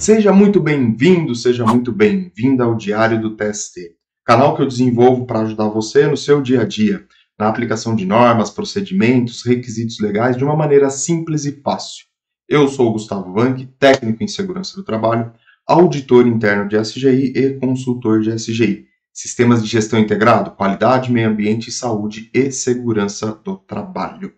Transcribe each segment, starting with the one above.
Seja muito bem-vindo, seja muito bem-vinda ao Diário do TST, canal que eu desenvolvo para ajudar você no seu dia a dia, na aplicação de normas, procedimentos, requisitos legais de uma maneira simples e fácil. Eu sou o Gustavo Vanck, técnico em segurança do trabalho, auditor interno de SGI e consultor de SGI, Sistemas de Gestão Integrado, Qualidade, Meio Ambiente, Saúde e Segurança do Trabalho.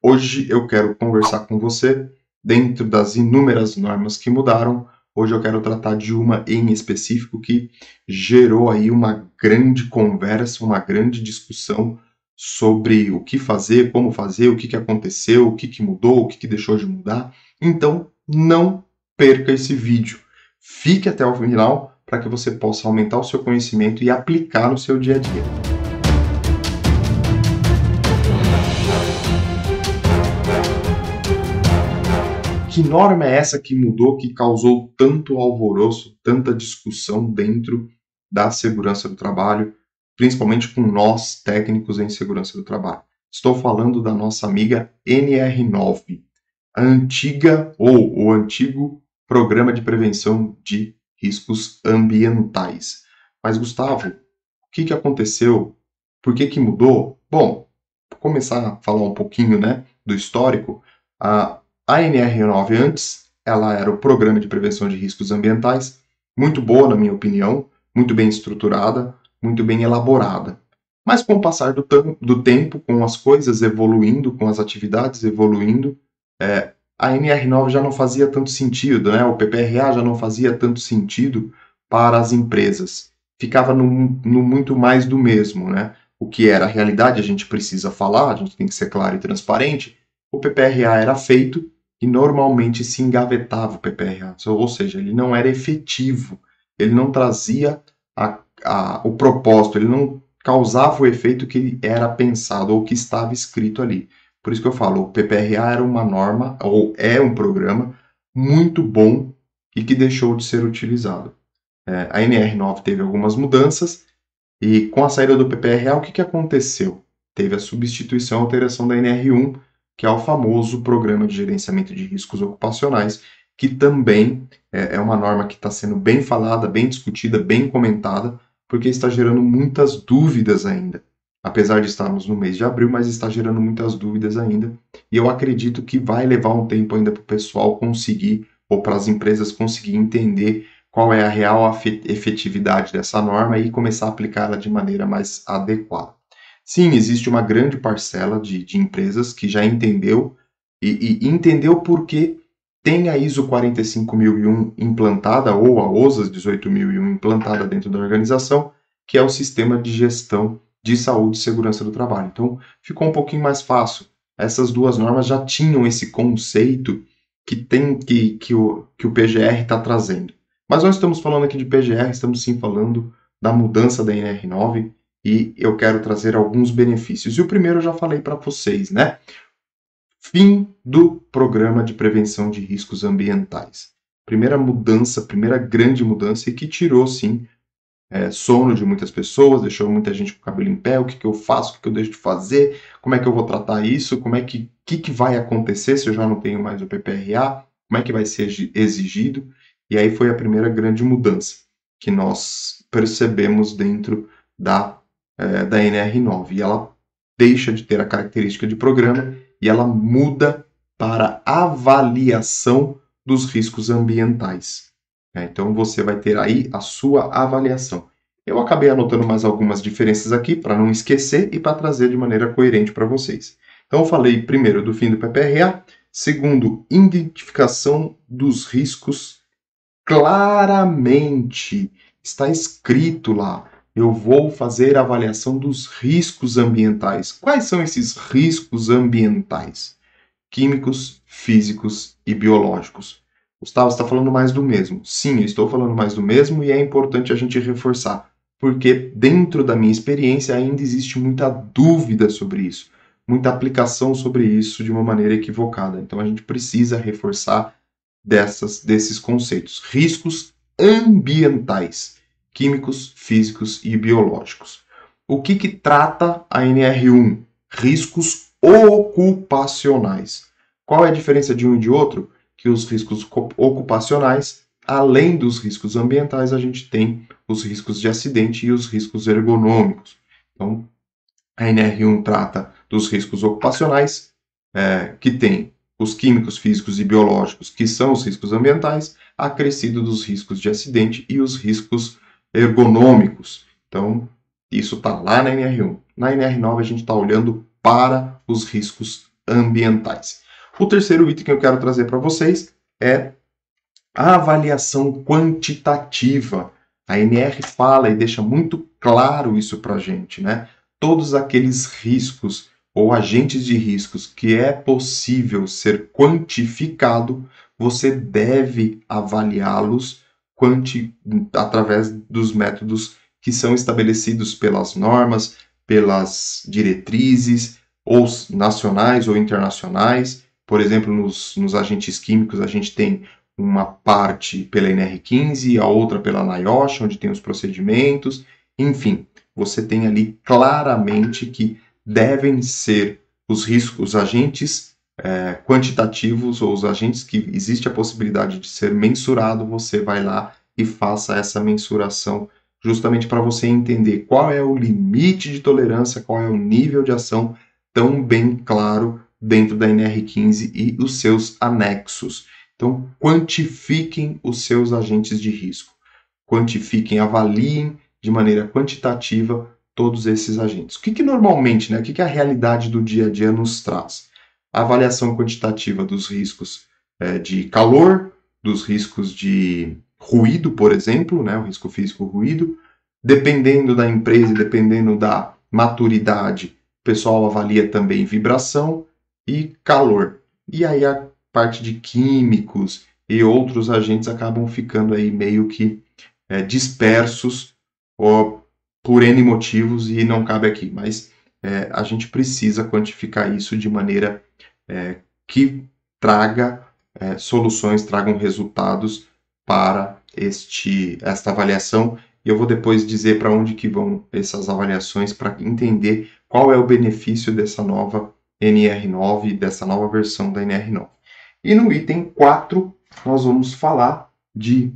Hoje eu quero conversar com você, dentro das inúmeras normas que mudaram. Hoje eu quero tratar de uma em específico que gerou aí uma grande conversa, uma grande discussão sobre o que fazer, como fazer, o que aconteceu, o que mudou, o que deixou de mudar. Então, não perca esse vídeo. Fique até o final para que você possa aumentar o seu conhecimento e aplicar no seu dia a dia. Que norma é essa que mudou, que causou tanto alvoroço, tanta discussão dentro da segurança do trabalho, principalmente com nós, técnicos em segurança do trabalho? Estou falando da nossa amiga NR9, a antiga ou o antigo Programa de Prevenção de Riscos Ambientais. Mas, Gustavo, o que aconteceu? Por que mudou? Bom, vou começar a falar um pouquinho, do histórico. A NR9 antes, ela era o Programa de Prevenção de Riscos Ambientais, muito boa, na minha opinião, muito bem estruturada, muito bem elaborada. Mas com o passar do tempo, com as coisas evoluindo, com as atividades evoluindo, a NR9 já não fazia tanto sentido, o PPRA já não fazia tanto sentido para as empresas. Ficava no muito mais do mesmo, O que era a realidade, a gente precisa falar, a gente tem que ser claro e transparente. O PPRA era feito e normalmente se engavetava o PPRA, ou seja, ele não era efetivo, ele não trazia o propósito, ele não causava o efeito que era pensado ou que estava escrito ali. Por isso que eu falo, o PPRA era uma norma, ou é um programa muito bom e que deixou de ser utilizado. A NR9 teve algumas mudanças e com a saída do PPRA, o que aconteceu? Teve a substituição, a alteração da NR1, que é o famoso Programa de Gerenciamento de Riscos Ocupacionais, que também é uma norma que está sendo bem falada, bem discutida, bem comentada, porque está gerando muitas dúvidas ainda. Apesar de estarmos no mês de abril, mas está gerando muitas dúvidas ainda. E eu acredito que vai levar um tempo ainda para o pessoal conseguir, ou para as empresas conseguir entender qual é a real efetividade dessa norma e começar a aplicá-la de maneira mais adequada. Sim, existe uma grande parcela de empresas que já entendeu e entendeu porque tem a ISO 45001 implantada ou a OSAS 18001 implantada dentro da organização, que é o Sistema de Gestão de Saúde e Segurança do Trabalho. Então, ficou um pouquinho mais fácil. Essas duas normas já tinham esse conceito que o PGR está trazendo. Mas nós estamos falando aqui de PGR, estamos sim falando da mudança da NR9, e eu quero trazer alguns benefícios. E o primeiro eu já falei para vocês, Fim do Programa de Prevenção de Riscos Ambientais. Primeira mudança, primeira grande mudança, e que tirou, sim, sono de muitas pessoas, deixou muita gente com o cabelo em pé. O que eu faço, o que eu deixo de fazer, como é que eu vou tratar isso, como é que vai acontecer se eu já não tenho mais o PPRA, como é que vai ser exigido. E aí foi a primeira grande mudança que nós percebemos dentro da NR9, e ela deixa de ter a característica de programa e ela muda para avaliação dos riscos ambientais. Então você vai ter aí a sua avaliação. Eu acabei anotando mais algumas diferenças aqui para não esquecer e para trazer de maneira coerente para vocês. Então eu falei primeiro do fim do PPRA, segundo, identificação dos riscos claramente. Está escrito lá. Eu vou fazer a avaliação dos riscos ambientais. Quais são esses riscos ambientais? Químicos, físicos e biológicos. Gustavo, você está falando mais do mesmo. Sim, eu estou falando mais do mesmo e é importante a gente reforçar, porque dentro da minha experiência ainda existe muita dúvida sobre isso, muita aplicação sobre isso de uma maneira equivocada. Então a gente precisa reforçar desses conceitos. Riscos ambientais. Químicos, físicos e biológicos. O que trata a NR1? Riscos ocupacionais. Qual é a diferença de um e de outro? Que os riscos ocupacionais além dos riscos ambientais, a gente tem os riscos de acidente e os riscos ergonômicos. Então, a NR1 trata dos riscos ocupacionais, que tem os químicos, físicos e biológicos, que são os riscos ambientais, acrescido dos riscos de acidente e os riscos ergonômicos. Então, isso está lá na NR1. Na NR9, a gente está olhando para os riscos ambientais. O terceiro item que eu quero trazer para vocês é a avaliação quantitativa. A NR fala e deixa muito claro isso para a gente, né? Todos aqueles riscos ou agentes de riscos que é possível ser quantificado, você deve avaliá-los através dos métodos que são estabelecidos pelas normas, pelas diretrizes, ou nacionais ou internacionais. Por exemplo, nos agentes químicos, a gente tem uma parte pela NR15, a outra pela NIOSH, onde tem os procedimentos. Enfim, você tem ali claramente que devem ser os riscos, os agentes quantitativos ou os agentes que existe a possibilidade de ser mensurado, você vai lá e faça essa mensuração justamente para você entender qual é o limite de tolerância, qual é o nível de ação tão bem claro dentro da NR15 e os seus anexos. Então, quantifiquem os seus agentes de risco. Quantifiquem, avaliem de maneira quantitativa todos esses agentes. O que normalmente, né, o que a realidade do dia a dia nos traz? A avaliação quantitativa dos riscos de calor, dos riscos de ruído, por exemplo, né, o risco físico ruído. Dependendo da empresa, dependendo da maturidade, o pessoal avalia também vibração e calor. E aí a parte de químicos e outros agentes acabam ficando aí meio que dispersos por N motivos e não cabe aqui. Mas a gente precisa quantificar isso de maneira que traga soluções, tragam resultados para esta avaliação. E eu vou depois dizer para onde que vão essas avaliações para entender qual é o benefício dessa nova NR9, dessa nova versão da NR9. E no item 4, nós vamos falar de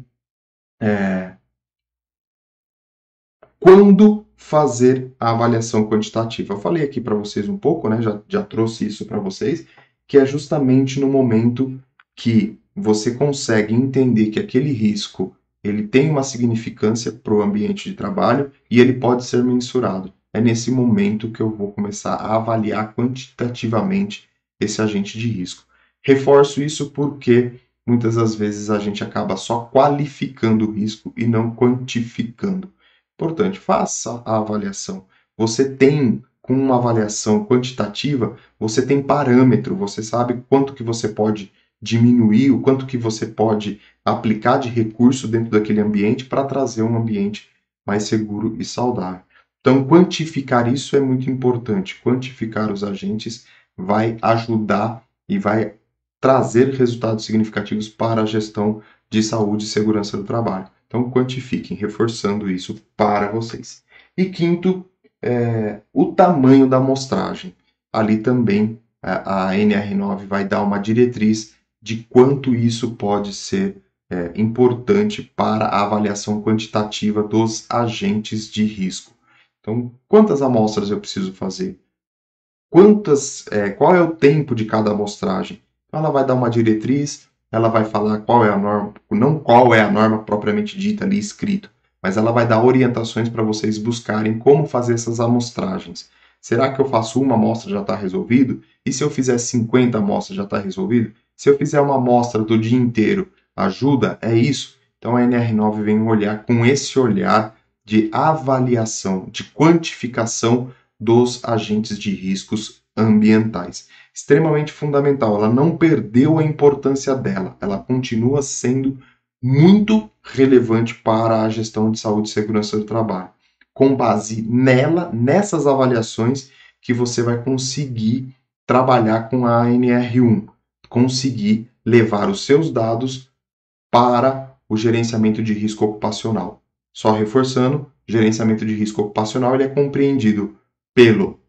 quando fazer a avaliação quantitativa. Eu falei aqui para vocês um pouco, né? Já trouxe isso para vocês, que é justamente no momento que você consegue entender que aquele risco ele tem uma significância para o ambiente de trabalho e ele pode ser mensurado. É nesse momento que eu vou começar a avaliar quantitativamente esse agente de risco. Reforço isso porque muitas das vezes a gente acaba só qualificando o risco e não quantificando. Importante, faça a avaliação. Você tem, com uma avaliação quantitativa, você tem parâmetro, você sabe quanto que você pode diminuir, o quanto que você pode aplicar de recurso dentro daquele ambiente para trazer um ambiente mais seguro e saudável. Então, quantificar isso é muito importante. Quantificar os agentes vai ajudar e vai trazer resultados significativos para a gestão de saúde e segurança do trabalho. Então, quantifiquem, reforçando isso para vocês. E quinto, o tamanho da amostragem. Ali também a NR9 vai dar uma diretriz de quanto isso pode ser importante para a avaliação quantitativa dos agentes de risco. Então, quantas amostras eu preciso fazer? Qual é o tempo de cada amostragem? Então, ela vai dar uma diretriz, ela vai falar qual é a norma, não qual é a norma propriamente dita ali escrito, mas ela vai dar orientações para vocês buscarem como fazer essas amostragens. Será que eu faço uma amostra já está resolvido? E se eu fizer 50 amostras já está resolvido? Se eu fizer uma amostra do dia inteiro, ajuda? É isso? Então a NR9 vem olhar com esse olhar de avaliação, de quantificação dos agentes de riscos ambientais. Extremamente fundamental, ela não perdeu a importância dela, ela continua sendo muito relevante para a gestão de saúde e segurança do trabalho. Com base nela, nessas avaliações, que você vai conseguir trabalhar com a ANR1, conseguir levar os seus dados para o gerenciamento de risco ocupacional. Só reforçando, gerenciamento de risco ocupacional ele é compreendido pelo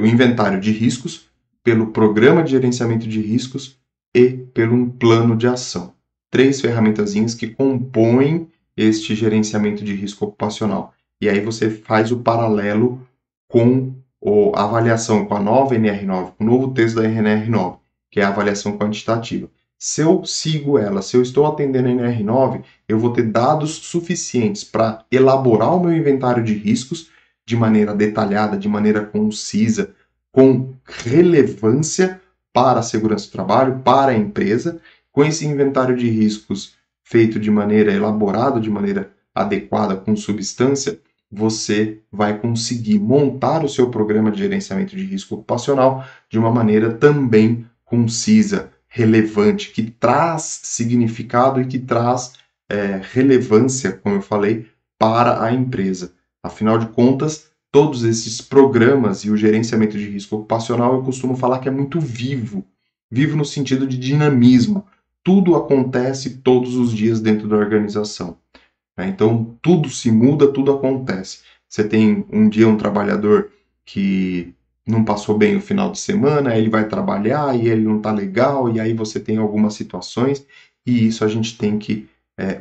inventário de riscos, pelo programa de gerenciamento de riscos e pelo plano de ação. 3 ferramentazinhas que compõem este gerenciamento de risco ocupacional. E aí você faz o paralelo com a avaliação com a nova NR9, com o novo texto da NR9, que é a avaliação quantitativa. Se eu sigo ela, se eu estou atendendo a NR9, eu vou ter dados suficientes para elaborar o meu inventário de riscos de maneira detalhada, de maneira concisa, com relevância para a segurança do trabalho, para a empresa. Com esse inventário de riscos feito de maneira elaborada, de maneira adequada, com substância, você vai conseguir montar o seu programa de gerenciamento de risco ocupacional de uma maneira também concisa, relevante, que traz significado e que traz relevância, como eu falei, para a empresa. Afinal de contas, todos esses programas e o gerenciamento de risco ocupacional, eu costumo falar que é muito vivo. Vivo no sentido de dinamismo. Tudo acontece todos os dias dentro da organização. Então, tudo se muda, tudo acontece. Você tem um dia um trabalhador que não passou bem o final de semana, aí ele vai trabalhar e ele não está legal, e aí você tem algumas situações, e isso a gente tem que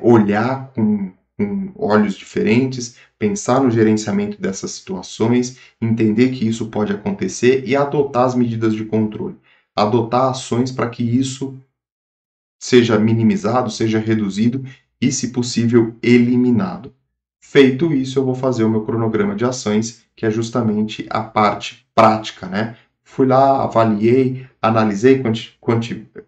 olhar com olhos diferentes, pensar no gerenciamento dessas situações, entender que isso pode acontecer e adotar as medidas de controle. Adotar ações para que isso seja minimizado, seja reduzido e, se possível, eliminado. Feito isso, eu vou fazer o meu cronograma de ações, que é justamente a parte prática, né? Fui lá, avaliei, analisei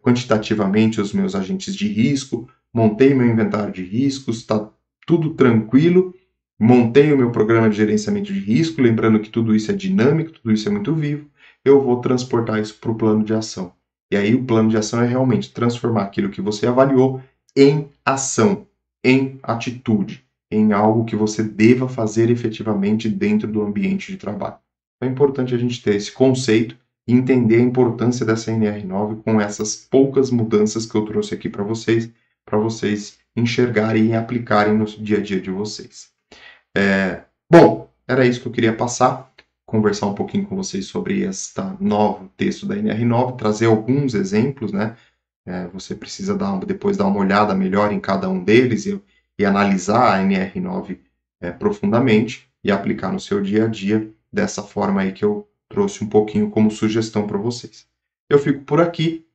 quantitativamente os meus agentes de risco, montei meu inventário de riscos, está tudo tranquilo, montei o meu programa de gerenciamento de risco, lembrando que tudo isso é dinâmico, tudo isso é muito vivo, eu vou transportar isso para o plano de ação. E aí o plano de ação é realmente transformar aquilo que você avaliou em ação, em atitude, em algo que você deva fazer efetivamente dentro do ambiente de trabalho. É importante a gente ter esse conceito e entender a importância dessa NR9 com essas poucas mudanças que eu trouxe aqui para vocês enxergarem e aplicarem no dia a dia de vocês. Bom, era isso que eu queria passar. Conversar um pouquinho com vocês sobre este novo texto da NR9, trazer alguns exemplos, né? Você precisa depois dar uma olhada melhor em cada um deles e analisar a NR9 profundamente e aplicar no seu dia a dia dessa forma aí que eu trouxe um pouquinho como sugestão para vocês. Eu fico por aqui.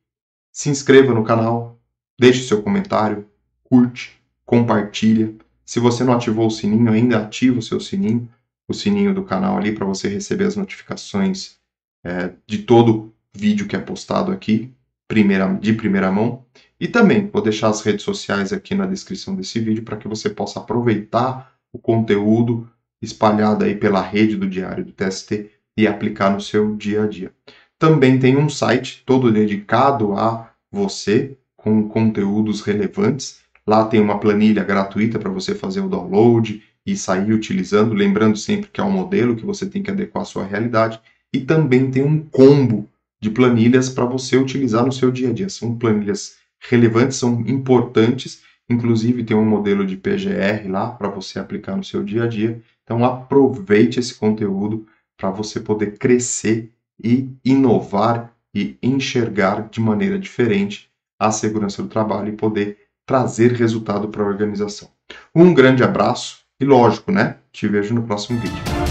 Se inscreva no canal, deixe seu comentário, curte, compartilha. Se você não ativou o sininho, ainda ativa o seu sininho, o sininho do canal ali para você receber as notificações de todo vídeo que é postado aqui, de primeira mão. E também vou deixar as redes sociais aqui na descrição desse vídeo para que você possa aproveitar o conteúdo espalhado aí pela rede do Diário do TST e aplicar no seu dia a dia. Também tem um site todo dedicado a você, com conteúdos relevantes. Lá tem uma planilha gratuita para você fazer o download e sair utilizando, lembrando sempre que é um modelo que você tem que adequar à sua realidade. E também tem um combo de planilhas para você utilizar no seu dia a dia. São planilhas relevantes, são importantes, inclusive tem um modelo de PGR lá para você aplicar no seu dia a dia. Então aproveite esse conteúdo para você poder crescer e inovar e enxergar de maneira diferente a segurança do trabalho e poder trazer resultado para a organização. Um grande abraço e, lógico, né? Te vejo no próximo vídeo.